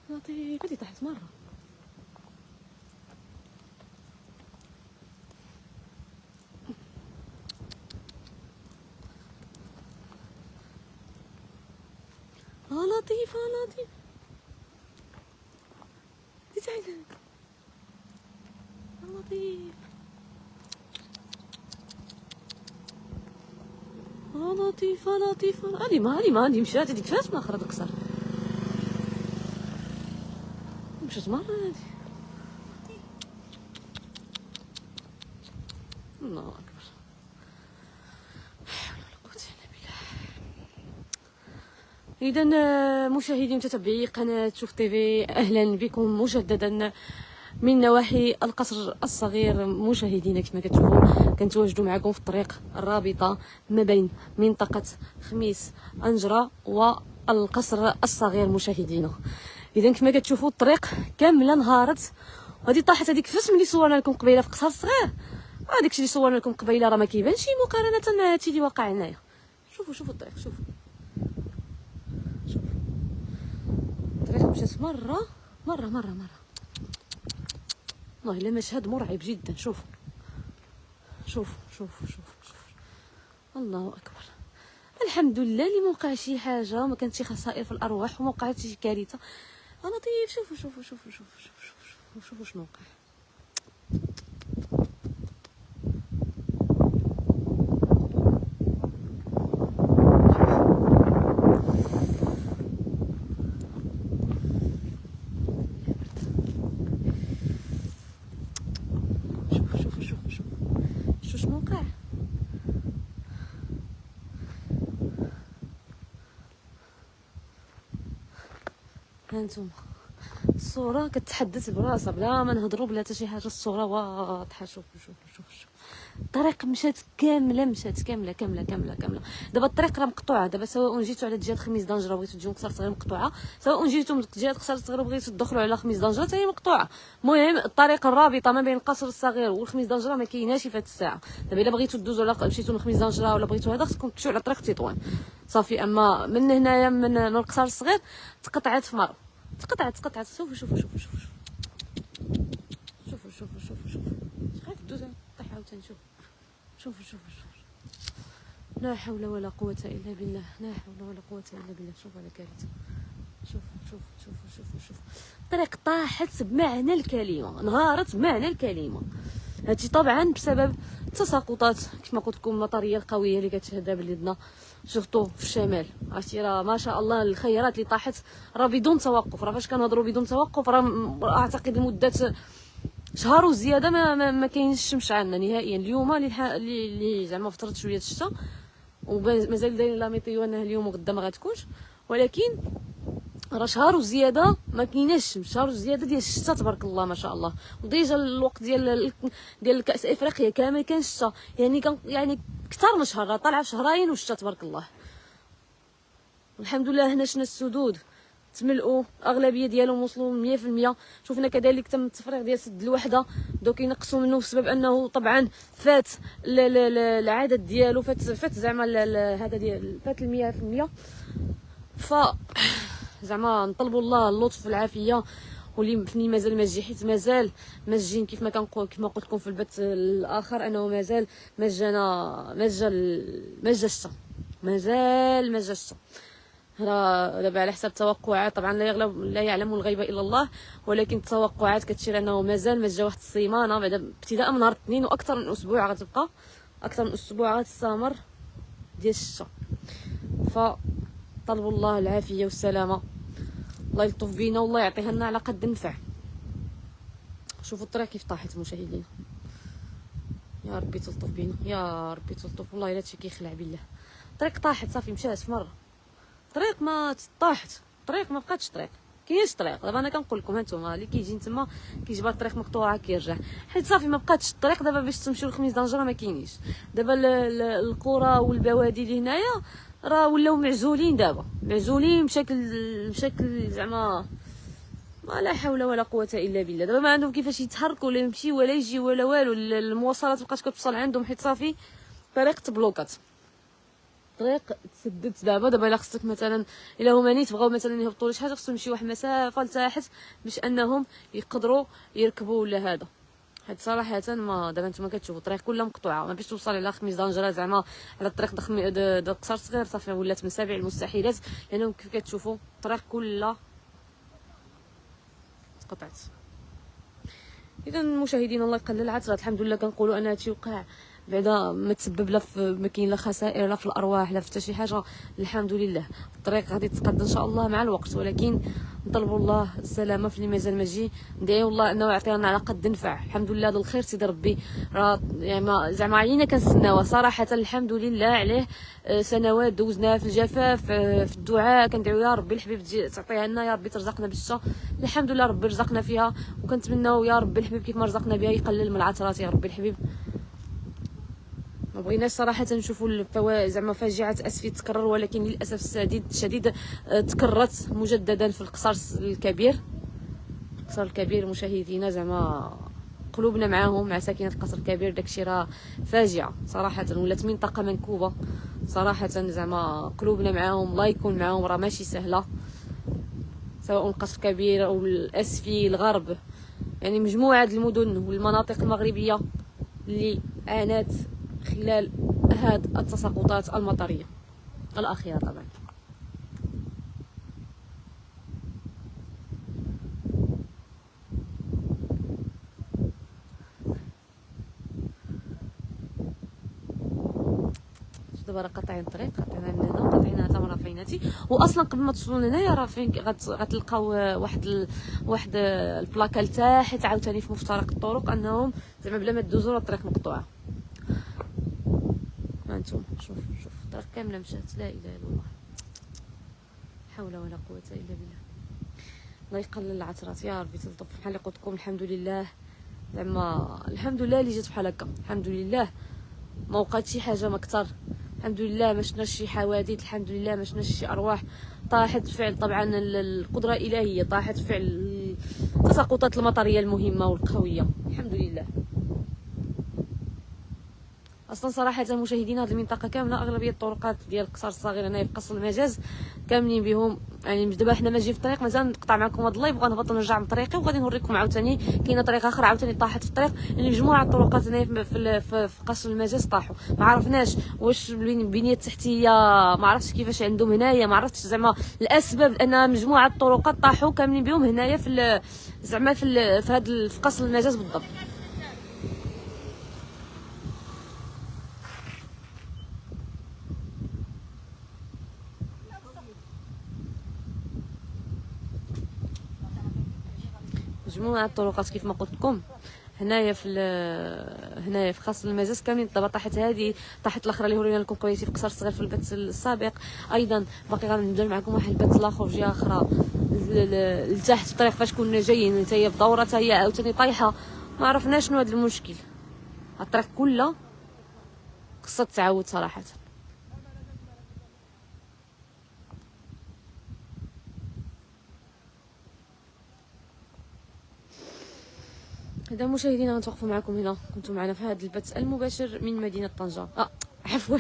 لطيف هادي طاحت مره. لطيف لطيف دي تعالى لطيف. لطيفة لطيفة. هادي ما هادي مشات، هاديك فات من الاخر هاد القصر مشات مرة هادي. الله اكبر. حول ولا قوة الا بالله. اذا مشاهدي متتبعي قناة شوف تيفي، اهلا بكم مجددا من نواحي القصر الصغير. مشاهدينا كما كتشوفوا كنتواجدوا معكم في الطريق الرابطه ما بين منطقه خميس انجره والقصر الصغير. مشاهدينا اذا كما كتشوفوا الطريق كامله نهارت، وهذه طاحت هذيك فاش ملي صورنا لكم قبيله في قصر الصغير، هذاك الشيء اللي صورنا لكم قبيله راه ما كيبانش مقارنه مع هادشي اللي واقع هنايا. شوفوا الطريق، شوفوا الطريق مشات مره. والله الا مشهد مرعب جدا. شوفوا الله اكبر. الحمد لله اللي ما وقع شي حاجه، ما كانت شي خسائر في الارواح وما وقعت شي كارثه. لطيف شوفوا شنو وقع. شوفوا شنو وقع. هانتوما الصوره كتحدث براسها بلا ما نهضروا بلا حتى شي حاجه. الصوره واضحه. شوفوا الطريق مشات كامله دابا الطريق راه مقطوعه. دابا سواء جيتو على جهه خميس دانجره بغيتو تجيو قصر صغير مقطوعه، سواء جيتو من جهه قصر صغير بغيتو تدخلوا على خميس دانجره حتى هي مقطوعه. المهم الطريق الرابطه ما بين القصر الصغير والخميس دانجره ما كايناش في هذه الساعه. دابا الا بغيتو دوزو على مشيتو لخميس دانجره ولا بغيتو هذا خصكم تمشيو على طريق تطوان صافي. اما من هنايا من القصر الصغير تقطعت في مره، تقطعت. شوفوا خايف دوز طيح عاوتاني. شوفوا لا حول ولا قوة إلا بالله. شوف على كارثة. شوف الطريق طاحت بمعنى الكلمة، انهارت بمعنى الكلمة. هادشي طبعا بسبب تساقطات كما قلت لكم المطرية القوية اللي كتشهد بلدنا سورتو في الشمال. عرفتي راه ما شاء الله الخيرات اللي طاحت راه بدون توقف. راه فاش كنهضروا بدون توقف راه اعتقد لمدة شهر وزياده ما كاينش الشمس عندنا نهائيا. اليوم اللي زعما فترت شويه الشتا ومازال دايرين لا ميتيو انها اليوم وغدا ما غتكونش، ولكن راه شهر وزياده ما كايناش الشمس. شهر وزياده ديال الشتا تبارك الله ما شاء الله. وديجا الوقت ديال كاس افريقيا كامل كان الشتا، يعني كثر من شهر، طالعه في شهرين والشتا تبارك الله. الحمد لله هنا شنا السدود تملؤوا، اغلبيه ديالهم وصلوا 100%. شفنا كذلك تم التفريغ ديال سد الوحده، دوك ينقصوا منه بسبب انه طبعا فات العدد ديالو، فات زعما هذا ديال فات 100%. ف زعما نطلبوا الله اللطف والعافيه، واللي فني مازال ما جي، حيت مازال مسجين كما قلت لكم في البث الاخر انه مازال ما جا الشتا، مازال ما جا الشتا. راه دابا على حسب التوقعات طبعا لا يعلم الغيب الا الله، ولكن التوقعات كتشير انه مازال ما جا واحد السيمانه بعد ابتداء من نهار الاثنين واكثر من اسبوع غتبقى، اكثر من اسبوع غتستمر ديال الشتا. فطلبوا الله العافيه والسلامه، الله يلطف بينا والله يعطيها لنا على قد النفع. شوفوا الطريق كيف طاحت مشاهدينا، يا ربي تلطف بينا، يا ربي تلطف. والله الا هادشي كيخلع بالله. الطريق طاحت صافي مشات في مره. طريق ما طاحت، طريق ما بقاتش طريق، كاينش طريق. دابا انا كنقول لكم هانتوما اللي كيجي نتما كيجبر الطريق مقطوعه كيرجع، حيت صافي ما بقاتش الطريق. دابا باش تمشيو لخميس دانجره ما كاينيش. دابا القرى والبوادي اللي هنايا راه ولاو معزولين، دابا معزولين بشكل زعما ما لا حول ولا قوه الا بالله. دابا ما عندهم كيفاش يتحركوا ولا يمشيو ولا يجي ولا والو. المواصلات مابقاش كتوصل عندهم حيت صافي الطريق تبلوكات. الطريق تسدت دابا الا خصك مثلا الا هما نيت بغاو مثلا يهبطوا لشي حاجه خصهم يمشيو واحد المسافه لتحت باش انهم يقدروا يركبوا ولا هذا. حيت صراحه ما دابا نتوما كتشوفوا الطريق كلها مقطوعه، ما باش توصل على خميس دانجره زعما على الطريق د قصر صغير صافي ولات من سابع المستحيلات، لانه كيف كتشوفوا الطريق كلها قطعت. اذا مشاهدينا الله يقلل العثرات، الحمد لله كنقولوا ان هادشي وقع بعدا ما تسبب لا في ما كاين لا خسائر لا في الارواح لا في حتى شي حاجه، الحمد لله. الطريق غادي تتقدم ان شاء الله مع الوقت، ولكن نطلبوا الله السلامه في اللي مازال ما جي، ندعيو الله انه يعطينا على قد نفع. الحمد لله هذا الخير سيدي ربي راه يعني زعما علينا كنستناوه صراحه، الحمد لله عليه. سنوات دوزناها في الجفاف، في الدعاء كندعيو يا ربي الحبيب تجي تعطيها لنا، يا ربي ترزقنا بالشتا. الحمد لله ربي رزقنا فيها، وكنتمناو يا ربي الحبيب كيف ما رزقنا بها يقلل من العثرات يا ربي الحبيب. ما بغيناش صراحه نشوفوا زعما فاجعه اسفي تكرر، ولكن للاسف الشديد تكررت مجددا في القصر الكبير. القصر الكبير مشاهدينا زعما قلوبنا معاهم مع ساكنه القصر الكبير، داكشي راه فاجعه صراحه، ولات منطقه منكوبه صراحه، زعما قلوبنا معاهم، الله يكون معاهم، راه ماشي سهله سواء القصر الكبير او الاسفي الغرب، يعني مجموعه المدن والمناطق المغربيه اللي عانت خلال هاد التساقطات المطريه الاخيره. طبعا دابا راه قاطعين الطريق، قاطعينها من هنا وقاطعينها حتى من رافيناتي، واصلا قبل ما توصلوا لهنايا راه فين غتلقاو واحد البلاكه لتحت عاوتاني في مفترق الطرق انهم زعما بلا ما تدوزوا الطريق مقطوعه. ها انتم شوف الطريق كامله مشات، لا اله الا الله، حول ولا قوه الا بالله. الله يقلل العثرات يا ربي، تلطف بحال اللي قلت لكم. الحمد لله زعما الحمد لله اللي جات بحال هكا، الحمد لله ما وقعت شي حاجه ما كثر، الحمد لله ما شفناش شي حوادث، الحمد لله ما شفناش شي ارواح طاحت بفعل طبعا القدره الالهيه، طاحت بفعل التساقطات المطريه المهمه والقويه، الحمد لله. اصلا صراحه مشاهدينا هذه المنطقه كامله اغلبيه الطرقات ديال القصر الصغير هنايا في قصر المجاز كاملين بهم، يعني دابا حنا ماشيين في الطريق مازال نقطع معكم هذا اللايف، بغا نهبط ونرجع من طريقي وغادي نوريكم عاوتاني كاينه طريق اخر عاوتاني طاحت في الطريق، يعني مجموعه الطرقات هنايا في قصر المجاز طاحوا. ما عرفناش واش البنيه التحتيه ما عرفتش كيفاش عندهم هنايا، ما عرفتش زعما الاسباب، لان مجموعه الطرقات طاحوا كاملين بهم هنايا في زعما في هذا في قصر المجاز بالضبط. مجموعه الطرقات كيف ما قلت لكم هنايا في قصر المجاز كاملين دابا طاحت هذه، طاحت الاخرى اللي ورينا لكم قريتي في قصر الصغير في البث السابق. ايضا باقي غندير معكم واحد البث الاخر جهه اخرى لتحت في الطريق فاش كنا جايين حتى هي بدوره حتى هي عاوتاني طايحه، ما عرفناش شنو هذا المشكل. الطريق كلها خصها تعاود صراحه. إذا مشاهدينا غنتوقفوا معكم هنا، كنتم معنا في هذا البث المباشر من مدينة طنجة، عفوا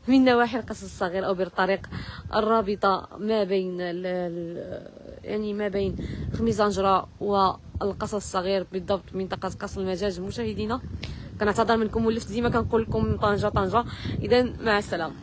من نواحي القصر الصغير أو بالطريق الرابطة ما بين يعني ما بين خميس دانجرة والقصر الصغير بالضبط منطقة قصر المجاز. مشاهدينا كنعتذر منكم، ولفت ديما كنقول لكم طنجة. إذا مع السلامة.